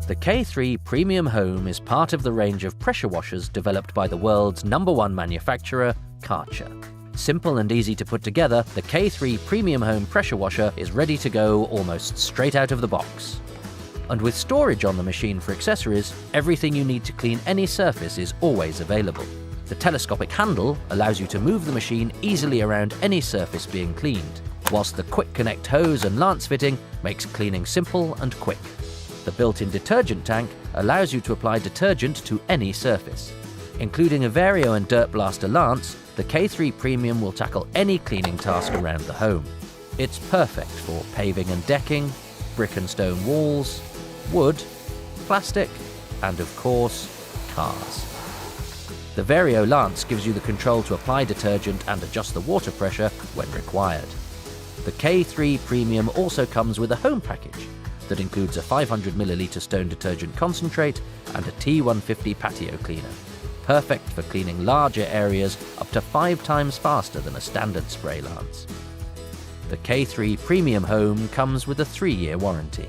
The K3 Premium Home is part of the range of pressure washers developed by the world's #1 manufacturer, Karcher. Simple and easy to put together, the K3 Premium Home pressure washer is ready to go almost straight out of the box. And with storage on the machine for accessories, everything you need to clean any surface is always available. The telescopic handle allows you to move the machine easily around any surface being cleaned, whilst the quick connect hose and lance fitting makes cleaning simple and quick. The built-in detergent tank allows you to apply detergent to any surface. Including a Vario and Dirt Blaster lance, the K3 Premium will tackle any cleaning task around the home. It's perfect for paving and decking, brick and stone walls, wood, plastic, and of course, cars. The Vario lance gives you the control to apply detergent and adjust the water pressure when required. The K3 Premium also comes with a home package that includes a 500ml stone detergent concentrate and a T150 patio cleaner, perfect for cleaning larger areas up to 5 times faster than a standard spray lance. The K3 Premium Home comes with a 3-year warranty.